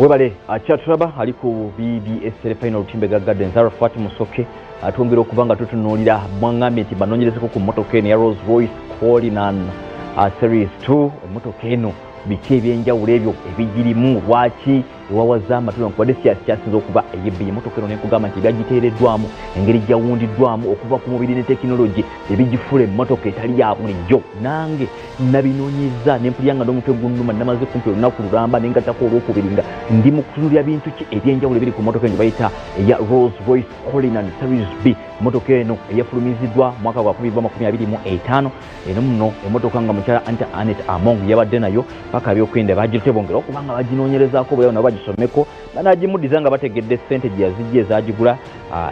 Webale achaturaba ali ku BDS Final Timbe Gardens Arafat Musoke atwongera okubanga tutunulira mwangamye nti banonyerezeko ku motoka eno ya Rolls Royce Cullinan Series 2 motoka eno biki ebyenjawulo ebyo ebigirimu lwaki ewawaza amatula nkubadde kyasinza okuba eyebbi motoka eno nekugamba nti byagiteereddwamu engeri gyawundiddwamu okuva ku mubiri ne tekinologi ebigifula emmotoka etali ya bulijjo nange nabinoonyeza nempulyanga n'omutwe gunnuma namaze kumpi olunaku lulamba nengatako olwokubiri nga ndi mu kutunulira bintu ki ebyenjawulo ebiri ku motoka eno bayita eya Rolls Royce Cullinan Series B motoka eno eyafulumiziddwa mwaka gwa 2025 eno muno emotoka nga mukyala Anet Among yabadde nayo paka byokwenda bagitebongera okubanga baginoonyerezaako bwe nabo bagisomeko banagimudiza nga bategedde ssente gye yazijja ezagigula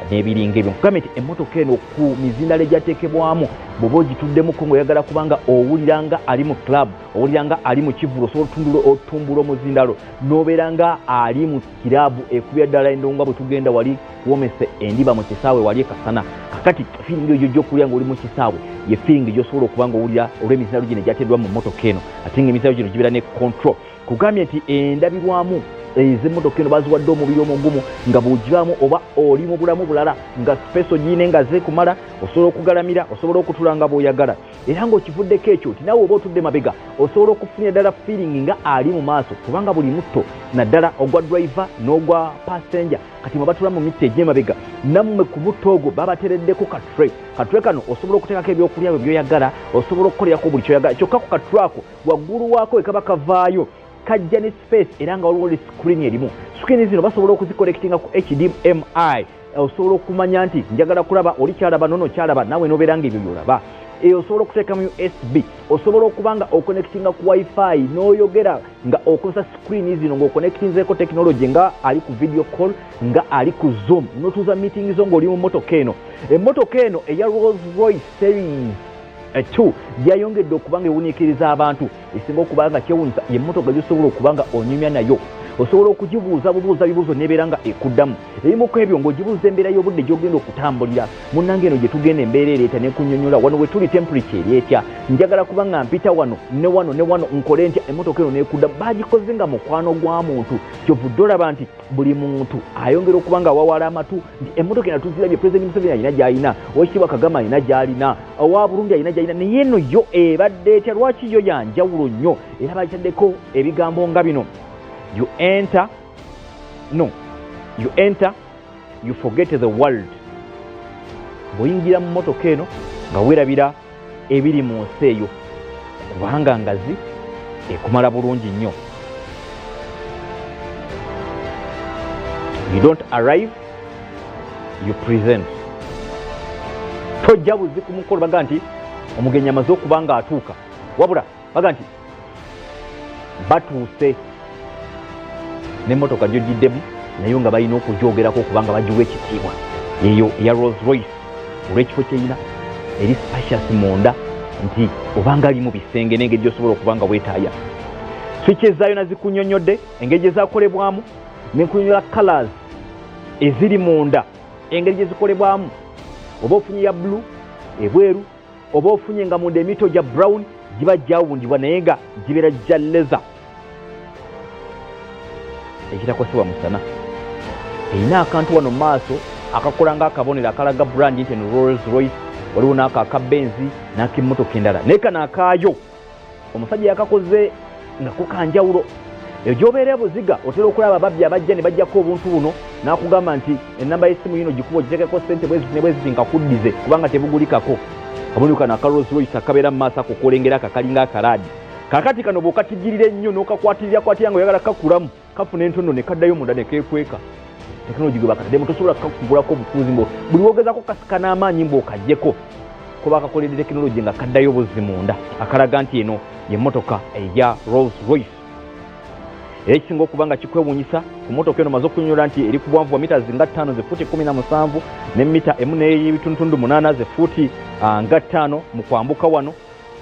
n'ebiringa ebyo nkugambye nti emmotoka eno ku mizindalo egyateekebwamu bw'oba ogituddemuko ng'oyagala kubanga owuliranga ali mu club owuliranga ali mu kivulo osobola otumbula omuzindalo n'obeeranga ali mu kiraabu ekubya ddala endonga bwe tugenda wali womese endiba mu kisaawe wali ekasana kakati feeling eyo gy'okulya ng'oli mu kisaawe ye feeling gy'osobola okuba ng'owulira olw'emizindalo gino egyateeddwa mu mmotoka eno ate ng'emizindalo gino gibeera ne control kugambye nti endabirwamu ez'emmotoka eno baziwadde omubiri omugumu nga bw'ogibaamu oba oli mu bulamu bulala nga space ogiine nga zeekumala osobola okugalamira osobola okutula nga bw'oyagala era ng'okivuddeko ekyo ti naawe oba otudde mabega osobola okufunira ddala feeling nga ali mu maaso kubanga buli mutto naddala ogwa driver n'ogwa passenger kati mwe batula mu mitte egy'emabega nammwe ku butto ogwo babateereddeko katray kano osobola okuteekako ebyokulya bwe byoyagala osobola okukolerako buli kyoyagala kyokka ku katray ako waggulu waako we kaba kavaayo kajja ne space era nga waliwo screen erimu screen zino basobola okuzikollectinga ku HDMI osobola okumanya nti njagala kulaba oli kyalaba nono kyalaba nawe nobeera nga ebyo byolaba osobola okuteekamu USB osobola okubanga okonectinga ku wifi n'oyogera nga okozesa screen zino ng'okonectinzeeko technology nga ali ku video call nga ali ku zoom notuuza meeting zo ng'oli mu motoka eno emmotoka eno eya Rolls Royce Series 2 yayongedde okubanga ewuniikiriza abantu esinga okubanga kyewunyisa emmotoka gyosobola okubanga onyumya nayo osobola okugibuuza bubuuza bibuuzo nebeera nga ekuddamu ebimuku ebyo ng'ogibuuza embeera y'obudde gy'ogenda okutambulira munnange eno gye tugenda embeera ereeta nekunnyonnyola wano we tuli temperature eryetya njagala kuba nga mpita wano ne wano nkole ntya emmotoka eno neekuddamu baagikoze nga mukwano gwa muntu kyovudde olaba nti buli muntu ayongera okuba nga awawala amatu nti emmotoka eno tuzirabye President Museveni alina gy'alina Oweekitiibwa Kagame alina gy'alina owa Burundi alina gy'alina naye eno yo ebadde etya lwaki yo yanjawulo nnyo era bagitaddeko ebigambo nga bino you enter, you forget the world. Bw'oyingira mu motoka eno nga weerabira ebiri mu nsi eyo kubanga ngazi ekumala bulungi nnyo. You don't arrive, you present. Tojja buzi ku mukolo baga nti omugenyi amaze okuba nga atuuka wabula baga nti batuuse n'emmotoka gy'ogiddemu naye nga balina okugyogerako okubanga bagiwa ekitiibwa eyo eya Rolls Royce olw'ekifo kyeyina eri spacious munda nti obanga ali mu bisenge n'engeri gy'osobola okuba nga weetaaya switch ezaayo nazikunnyonnyodde engeri gye zaakolebwamu n'enkunyonnyola colors eziri munda engeri gye zikolebwamu oba ofunye ya blue ebweru oba ofunye nga munda emito gya brown giba gyawundibwa naye nga gibeera gya leather ekitakosebwa musana erina akantu wano maaso akakola ng'akabonero akalaga brand nti Rolls Royce waliwo n'ako akabenzi n'ak'emmotoka endala naye kano akaayo omusajja yakakoze nga kukanjawulo eyo gy'obeera buziga otera okulaba ababbi abajja ne bajjako obuntu buno n'akugamba nti ennamba y'essimu yino gikuba ogiteekeko ssente bweziti nkakuddize kubanga tebugulikako kabonero kano aka Rolls Royce akabeera mu maaso ako kolengera akakalinga akalaadi kakati kano bw'okatijjirira ennyo n'okakwatirira nga oyagala kakulamu kafuna entono ne kaddayo munda ne keekweka tekinologi gwe bakataddemu tosobola kakugulako obufuuzi mbo buli wogezako kasika n'amaanyi mbw'okaggyeko kuba akakoledde tekinologi nga kaddayo buzzi munda akalaga nti eno y'emmotoka eya Rolls Royce era ekisinga okuba nga kikwewuunyisa ku mmotoka eno maze okunnyonnyola nti eri ku bwanvu bwa mita nga 5 ze fuuti 17 ne mita emu n'ebitundu 8 ze fuuti nga 5 mu kwambuka wano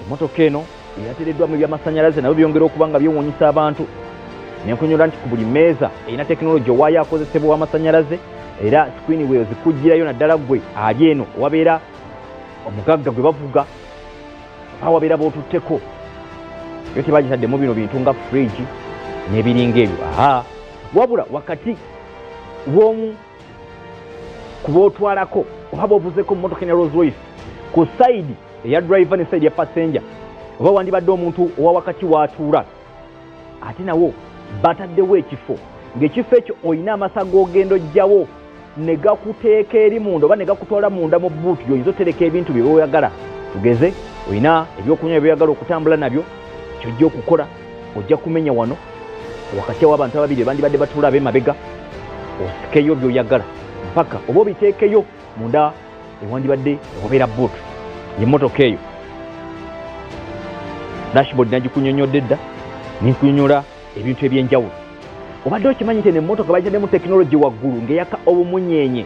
emmotoka eno eyateereddwamu ebyamasannyalaze nabyo byongera okuba nga byewuunyisa abantu nenkunyonnyola nti ku buli meeza erina tekinologi owaayo akozesebwa w'amasannyalaze era screen we zikugirayo naddala gwe ali eno wabeera omugagga gwe bavuga awabeera b'otutteko yo tebagitaddemu bino bintu nga fridge n'ebiringa ebyo wabula wakati w'omu ku bootwalako oba b'ovuzeko mu motoka ne Rolls Royce ku side eya driver ne side ya passenger oba wandibadde omuntu owa wakati w'atuula ate nawo bataddewo ekifo ng'ekifo ekyo olina amasa g'ogenda ojjawo ne gakuteeka eri munda oba ne gakutwala munda mu buutu y'oyinza otereka ebintu bye byoyagala tugeze olina ebyokunywa byoyagala okutambula nabyo kyojja okukola ojja kumenya wano wakati w'abantu ababiri bandibadde batuula ab'emabega osikeyo byoyagala mpaka oba obiteekeyo munda ewandibadde obeera buutu y'emmotoka eyo dashboard nagikunyonyodde dda ninkunyonyola ebintu ebyenjawulo obadde okimanyi nti emmotoka bagitaddemu tekinologi waggulu ng'eyaka obumunyenye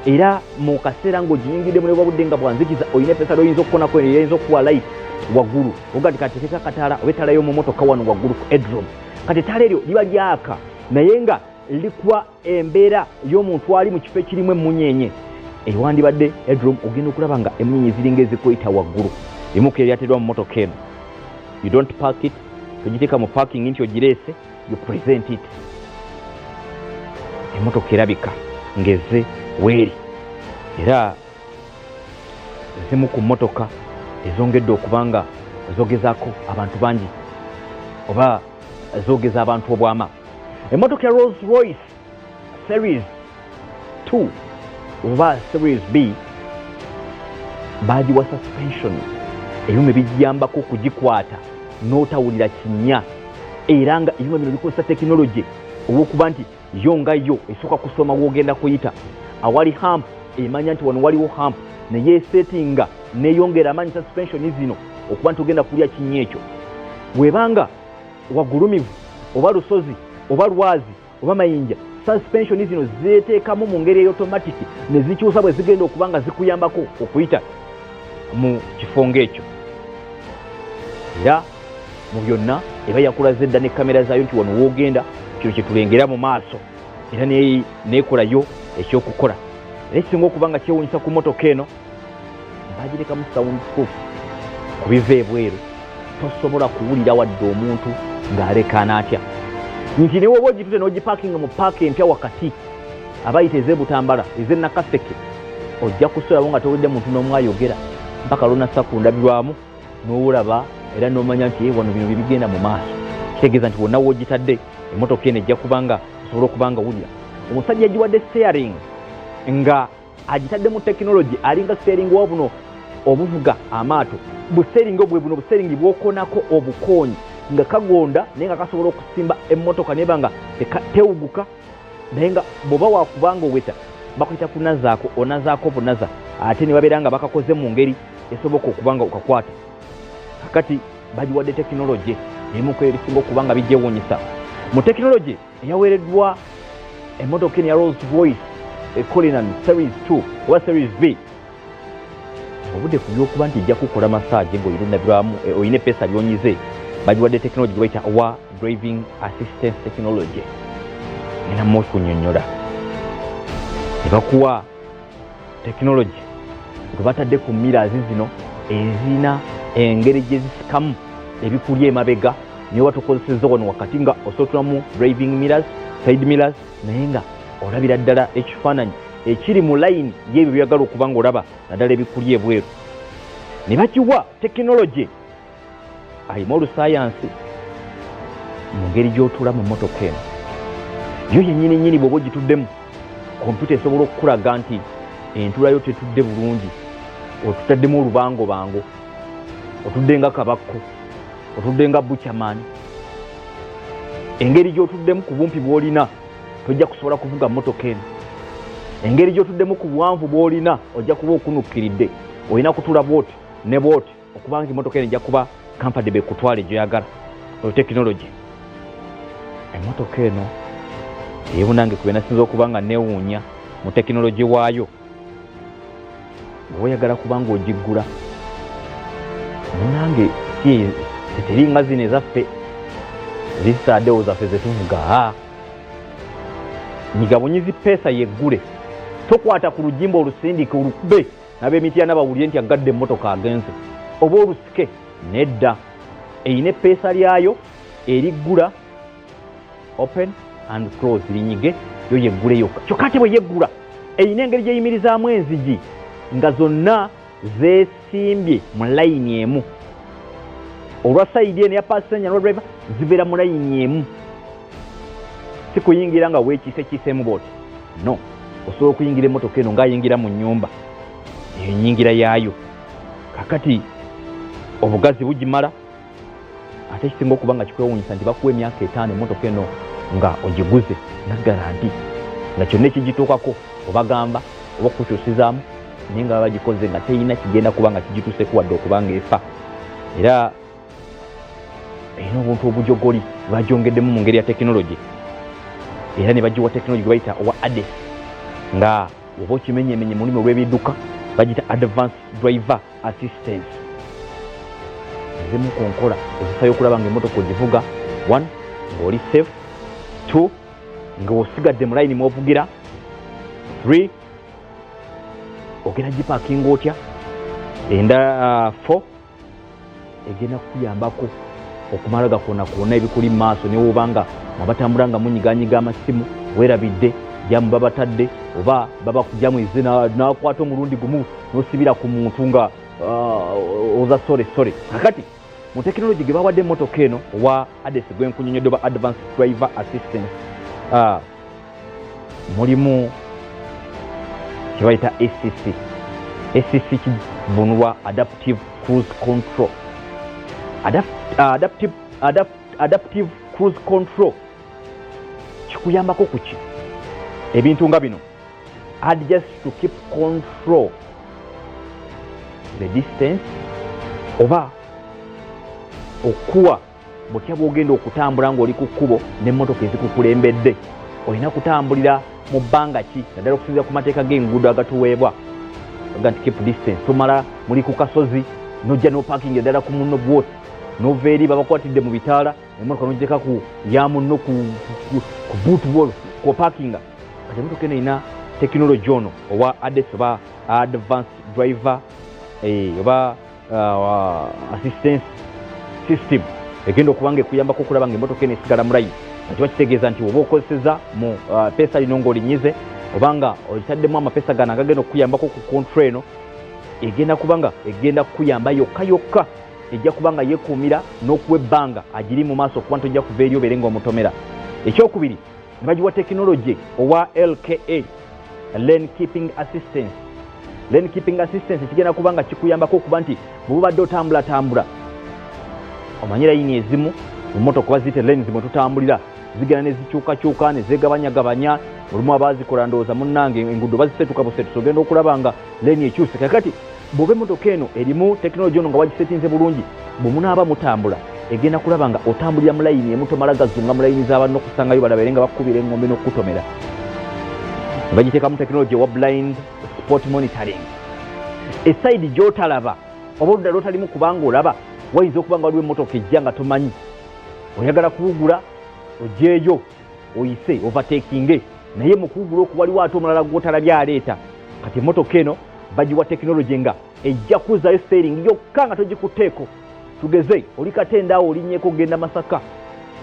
era mu kaseera ng'ogiyingiddemu ne bwabudde nga bwanzikiza olina epesa ly'oyinza okukonako eyinza okuwa light waggulu oga ti kati tekeka kataala oba ettaala y'omu mmotoka wano waggulu ku edrom kati ettaala eryo liba lyaka naye nga likuwa embeera y'omuntu ali mu kifo ekirimu emmunyenye ewandibadde edrom ogenda okulaba nga emmunyenye ziringa ezikuyita waggulu emuka eryateddwa mu mmotoka eno you don't park it togiteeka mu parking nti ogireese you present it emmotoka erabika ngeze weeri era zimu ku mmotoka ezongedde okuba nga zogezaako abantu bangi oba zogeza abantu obwama emmotoka ya Rolls Royce series 2 oba series B bagiwa suspension ebyuma ebigiyambako okugikwata n'otawulira kinnya era nga ebyuma bino bikozesa tekinologi olw'okuba nti yo nga yo esooka kusoma w'ogenda kuyita awali hamp emanya nti wano waliwo hamp naye esetinga neeyongera amaanyi suspension zino okuba nti ogenda kulya kinnya ekyo bw'ebanga waggulumivu oba lusozi oba lwazi oba mayinja suspension zino zeeteekamu mu ngeri ey'automatic ne zikyusa bwe zigenda okuba nga zikuyambako okuyita mu kifo ng'ekyo era mu byonna eba yakulaze edda ne kamera zaayo nti wano woogenda kino kye tulengera mu maaso era neekolayo ekyokukola naye kisinga okuba nga kyewuunyisa ku mmotoka eno bagirekamu soundproof ku biva ebweru tosobola kuwulira wadde omuntu ng'alekaana atya nti newe oba ogitute n'ogipaakinga mu paaka empya wakati abayita ez'ebutambala ez'ennakaseke ojja kusolawo nga towulidde muntu n'omu ayogera mpaka lwonassa ku ndabirwamu n'olaba era n'omanya nti wano bino bye bigenda mu maaso kitegeeza nti wonna woogitadde emmotoka eno ejja kuba nga osobola okuba nga wulira omusajja yagiwadde steering nga agitaddemu tekinologi alinga steering wa buno obuvuga amaato busteering obwe buno busteering bwokonako obukoonyi nga kagonda naye nga kasobola okusimba emmotoka neba nga tewuguka naye nga bw'oba wakubanga oweta bakuyita kunazaako onazaako bunaza ate ne babeera nga bakakoze mu ngeri esoboka okuba nga okakwata kakati bagiwadde tekinologi ebimuko ebisinga okuba nga bijjewuunyisa mu tekinologi eyaweereddwa emmotoka eno ya Rolls Royce Cullinan series 2 oba series B obudde ku byokuba nti ejja kukola massage ng'olina nabiramu olina epesa lyonyize bagiwadde tekinologi gye bayita wa driving assistance technology ninamu okunyonnyola ne bakuwa tekinologi gwe batadde ku mirrors zino ezina engeri gye zisikamu ebikuli emabega niyo batukozesezza wano wakati nga osotulamu driving mirrors side mirrors naye nga olabira ddala ekifaananyi ekiri mu layini y'ebyo byagala okuba nga olaba naddala ebikuli ebweru ne bakiwa tekinologi alimu olusayansi mu ngeri gy'otuula mu mmotoka eno yo yennyini nnyini bw'oba ogituddemu kompyuta esobola okukulaga nti entulayo tetudde bulungi otutaddemu olubangobango otudde nga kabakko otudde nga buchamani engeri gy'otuddemu ku bumpi bw'olina tojja kusobola kuvuga mmotoka eno engeri gy'otuddemu ku buwanvu bw'olina ojja kuba okunukkiridde olina kutula bwoti ne bwoti okubanga emmotoka eno ejja kuba comfortable kutwala gy'oyagala oyo tekinologi emmotoka eno eyebunange kube nasinza okuba nga neewuunya mu tekinologi waayo bw'oyagala kuba nga ogiggula munange teringa zino ezaffe zisaddewo zaffe zetuvuga nyigabunyizi peesa yeggule tokwata ku lugimba olusindike olukube n'ab'emityana bawulire nti agadde emmotoka agenze oba olusike nedda eyina eppeesa lyayo eriggula open and close linyige yo yeggule yokka kyokka ate bwe yeggula eyina engeri gyeyimirizaamu enzigi nga zonna zeesimbye mu layini emu olwa sayidi eno ya passenger n'olwa driver zibeera mu layini emu si kuyingira nga weekiisekiiseemu booti no osobola okuyingira emmotoka eno ng'ayingira mu nnyumba eyo nnyingira yaayo kakati obugazi bugimala ate kisinga okuba nga kikwewuunyisa nti bakuwa emyaka 5 emmotoka eno nga ogiguze naggaranti nga kyonna ekigituukako obagamba oba okukyusizaamu naye nga bagikoze nga teyina kigenda kuba nga kigituuseku wadde okuba nga efa era erina obuntu obujogoli bagyongeddemu mu ngeri ya tekinologi era ne bagiwa tekinologi gwe bayita owa ADAS nga oba okimenyemenye mu lulimi olw'ebidduka bagita advanced driver assistance ezemu ku nkola ezifayo okulaba nga emmotoka ogivuga 1 ng'oli safe 2 ng'osigadde mu layini mw'ovugira 3 ogenda gipaakinga otya enda 4 egenda kukuyambako okumala gakoona ebikuli mu maaso ne wobanga mwabatambula nga munyiganyiga amasimu weerabidde jamu babatadde oba babakugyamu ize nakwata omulundi gumu n'osibira ku muntu nga oza sore kakati mu tekinologi gye bawadde emmotoka eno owa ADAS gwenkunyonyodde oba advanced driver assistance mulimu kyebayita ACC kivunulwa adaptive cruise control adaptive cruise control kikuyambako kuki ebintu nga bino adjust to keep control the distance oba okuwa butya bwogenda okutambula ng'oli ku kkubo n'emmotoka ezikukulembedde olina kutambulira mu bbanga ki naddala okusinziira ku mateeka g'enguudo agatuweebwa aga nti keep distance tomala muli ku kasozi nojja n'opaakinga ddala ku munno bwoti nova eri babakwatidde mu bitaala emmotoka nogiteka ku ya munno ku boot wall kwopaakinga kati emmotoka eno erina tekinologi ono owa ADAS oba advanced driver oba assistance system egenda okuba nga ekuyambako okulaba nga emmotoka eno esigala mu layini nga kiba kitegeeza nti oba okozeseza mu peesa lino ng'olinyize obanga olitaddemu amapeesa gano agagenda okukuyambako ku control eno egenda kuba nga egenda kukuyamba yokka ejja kuba nga yeekuumira n'okuwa ebbanga agiri mu maaso okuba nti ojja kuva eri obeere ng'omutomera ekyokubiri ne bagiwa tekinologi owa LKA lane keeping assistance ekigenda kuba nga kikuyambako okuba nti bw'obadde otambulatambula omanyi layini ezimu mu mmotoka baziyita lane zimu tutambulira zigenda ne zikyukakyuka ne zegabanyagabanya olumu abaazikola ndowooza munnange enguudo bazisetuka busetuso ogenda okulaba nga lane ekyuse kakati bw'oba emmotoka eno erimu tekinologi ono nga bagisetinze bulungi bwe munaaba mutambula egenda kulaba nga otambulira mu layini emu tomala gazunga mu layini z'abantu okusangayo balabaire nga bakukubira engombe n'okukutomera ne bagiteekamu tekinologi owa blind spot monitoring esayidi gy'otalaba oba oludda lw'otalimu kubanga olaba wayinza okuba nga waliwo emmotoka ejja nga tomanyi oyagala kuwugula ogyeyo oyise overtakinge naye mu kuwugula okwo waliwo ate omulala gw'otalabye aleeta kati emmotoka eno bagiwa tekinologi nga ejja kuzzaayo steering yokka nga togikutteeko tugeze oli katendaawo olinnyeko ogenda Masaka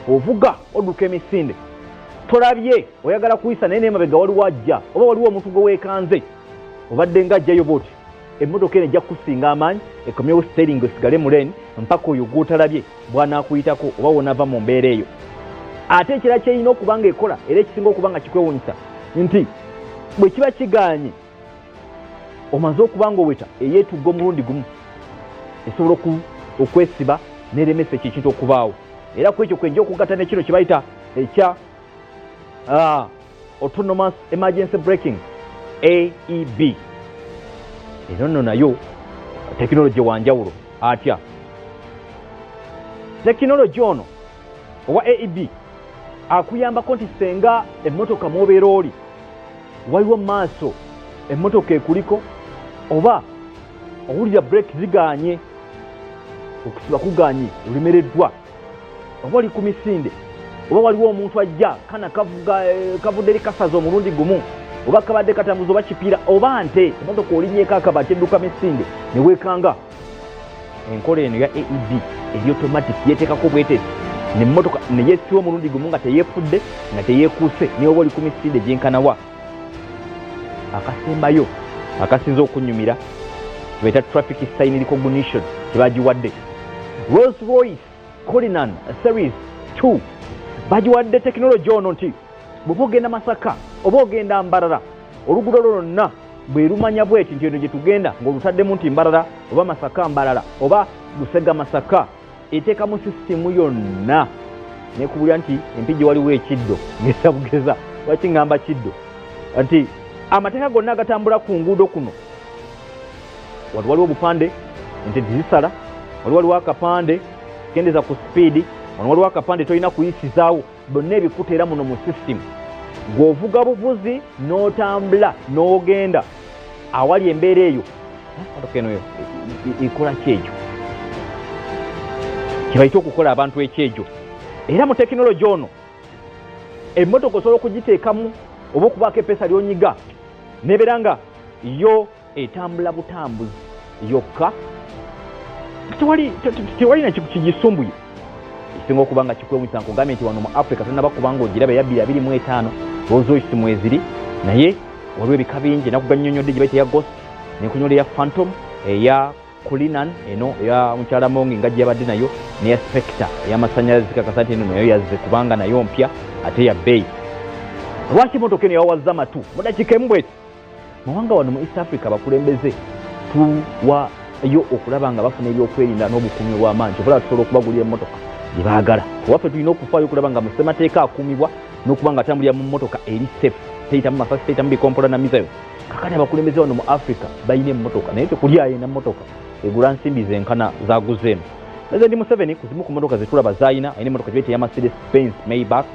ovuga odduka emisinde tolabye oyagala kuyisa naye n'emabega waliwo ajja oba waliwo omuntu gwe weekanze obadde nga ajjayo booti emmotoka eno ejja kukusinga amaanyi ekomyewo steering esigale mu lane mpaka oyo gw'otalabye bw'anaakuyitako oba wonaava mu mbeera eyo ate ekirala kyerina okuba nga ekola era ekisinga okuba nga kikwewuunyisa nti bwe kiba kigaanye omaze okuba nga oweta eyeetugga omulundi gumu esobola okwesiba n'eremesa ekintu okubaawo era ku ekyo kwenja okugatta n'ekino kye bayita ekya autonomous emergency braking AEB eno nno nayo tekinologi wanjawulo atya tekinologi ono owa AEB akuyambako nti senga emmotoka mw'obeera oli waliwo mu maaso emmotoka ekuliko oba owulira break zigaanye okusiba kugaanye olemereddwa oba oli ku misinde oba waliwo omuntu ajja kana kavudde eri kasaza omulundi gumu oba kabadde katambuza oba kipiira oba nte emmotoka olinnyeko akabati edduka misinde ne weekanga enkola eno ya AEB eri automatic yeteekako bwetesi n'emmotoka ne yeesiwa omulundi gumu nga teyeefudde nga teyeekuuse niyo oba oli ku misinde gyenkanawa. Akasembayo akasinza okunyumira kibaita traffic sign recognition kyebagiwadde Rolls Royce Cullinan Series 2 bagiwadde tekinologi ono nti bw'oba ogenda Masaka oba ogenda Mbarara oluguudo lwonna bwe lumanya bweti nti eno gye tugenda ng'olutaddemu nti Mbarara oba Masaka Mbarara oba Lusega Masaka eteekamu sisitimu yonna nekubulya nti empigi waliwo ekiddo ngesa bugeza lwaki ngamba kiddo nti amateeka gonna agatambula ku nguudo kuno waliwo obupande ente zisala waliwo akapande kendeza ku speed waliwo akapande tolina kuyisizaawo bonna ebikuteera muno mu system gw'ovuga buvuzi n'otambula n'ogenda awali embeera eyo ikola kyekyo kibaita okukola abantu ekyejo. Era mu tekinologi ono emmotoka osobola okugiteekamu oba okubaako epeesa ly'onyiga nebeera nga yo etambula butambuzi yokka tewali nakiku kigisumbuye ekisinga okuba nga kikwewunyisa nkugambye nti wano mu Africa tonna bakubanga ogiraba eya 2025 Rolls Royce mweziri naye waliwo ebika bingi nakuganyonyodde gye bayita eya Ghost nenkunyolera eya Phantom eya Cullinan eno eya mukyala Mongi nga gyabadde nayo neya Spectre ey'amasannyalaze kakasa nti eno nayo yazze kubanga nayo mpya ate ya bbeeyi. Lwaki emmotoka eno yawaza amatu mu dakiika emu bweti? Mawanga wano mu East Africa bakulembeze tuwayo okulaba nga bafuna ebyokwerinda n'obukuumi obw'amaanyi kyokkola tusobola okubagulira emmotoka gye baagala. Waffe tulina okufaayo okulaba nga musemateeka akuumibwa n'okuba nga atambulira mu mmotoka eri safe teyitamu masasi teyitamu bikompola na misayo. Kakati abakulembeze wano mu Africa balina emmotoka naye tekuli ayina mmotoka egula nsimbi zenkana zaguzeemu. President Museveni ku zimu ku mmotoka zetulaba zayina ayina emmotoka gyebeta eya Mercedes Benz Maybach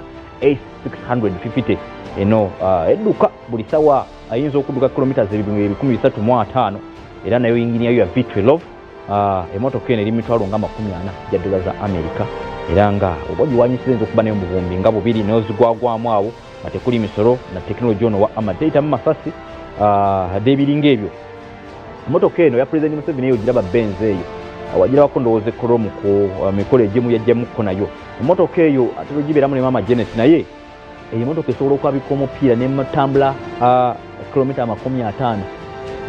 A650 eno edduka buli sawa ayinza okudduka kilomita 350 era nayo yingini yayo ya V12 emmotoka eno eri mitwalo nga 40 ja dola za America era nga oba giwanyisiza okuba nayo mu bumbi nga bubiri nayo zigwagwamu awo nga tekuli misolo na tekinologi ono wa amateyitamu masasi ate ebiringa ebyo. Emmotoka eno ya President Museveni eyo giraba Benz eyo wagirabako ndowooza ekolomu ku mikolo egimu yajjamukko nayo. Emmotoka eyo ate logibeeramu ne Mama Janet naye eyo emmotoka esobola okwabika omupiira n'ematambula kilomita 50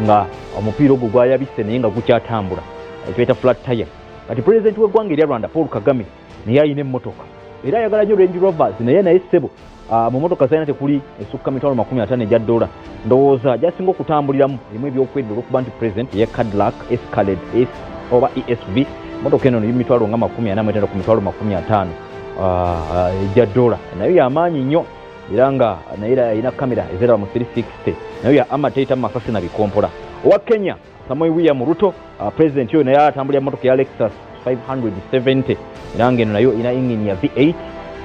nga omupiira ogwo gwayabise naye nga gukyatambula ekibeta flat tire. Kati President w'eggwanga erya Rwanda Paul Kagame naye ayina emmotoka era ayagala nnyo Range Rovers naye ssebo mu mmotoka zalina tekuli esukka mitwalo 50 ejja dola ndowooza gyasinga okutambuliramu erimu ebyokwedda olw'okuba nti President ye Cadillac Escalade S oba ESV emmotoka eno eri mitwalo nga 40 ku mitwalo 50 ejja dola nayo yamaanyi nnyo era nga naye ayina kamera ezeraba mu 360 nayo ya amateyitamu masasi na bikompola. Owa Kenya Samoei William Ruto President oyo naye atambulira emmotoka ya Lexus 570 era nga eno nayo ina engine ya V8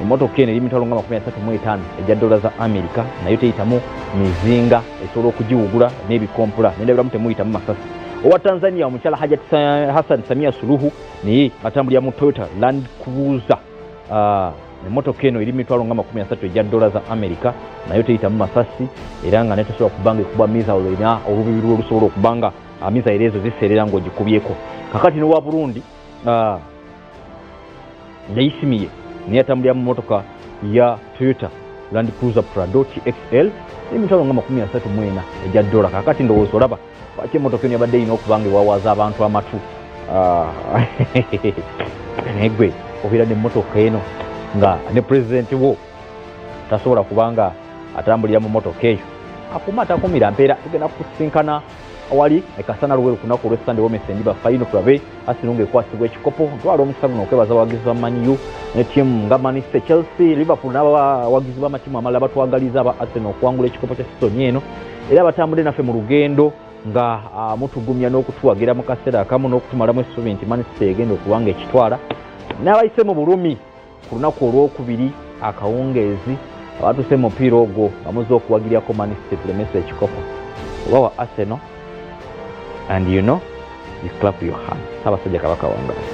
emmotoka eno eri mitwalo nga 35 ejja dola za America nayo teyitamu mizinga esobola okugiwugula n'ebikompula nendabiramu temuyitamu masasi. Owa Tanzania omukyala Hajat Hassan Samia Suluhu naye atambulira mu Toyota Land Cruiser emmotoka eno eri mitwalo nga 30 ejja dola za America nayo teyitamu masasi era nga netesobola kubanga ekuba missile erina olubibi olusobola okubanga missile ezo ziseerera ng'ogikubyeko. Kakati n'owa Burundi yayisimiye naye atambulira mu mmotoka ya Toyota Land Cruiser Prado TXL emitwalo nga 34 ejja dola. Kakati ndowooza olaba lwaki emmotoka eno yabadde erina okubanga ewawaza abantu amatu naye gwe obeera n'emmotoka eno nga ne President wo tasobola kubanga atambulira mu mmotoka eyo akuma atakumira mpeera tugenda kusinkana awali ekasana luwero kunaku olw'Sunday Women's endiba final tulabe Arsenal ng'ekwasibwa ekikopo ntwala omukisa guno okwebaza abawagizi ba Man U ne ttiimu nga Manchester, Chelsea, Liverpool n'abawagizi b'amatiimu amalala batwagaliza aba Arsenal okuwangula ekikopo kya sizoni eno era batambule naffe mu lugendo nga mutugumya n'okutuwagira mu kaseera akamu n'okutumalamu essuubi nti Manchester egenda okuwanga ekitwala n'abayise mu bulumi ku lunaku olwokubiri akawungeezi abatuse mu mupiira ogwo bamuze okuwagiryako Manchester tulemesa ekikopo oba wa Arsenal and you clap your hands. Saabasajja Kabaka wange.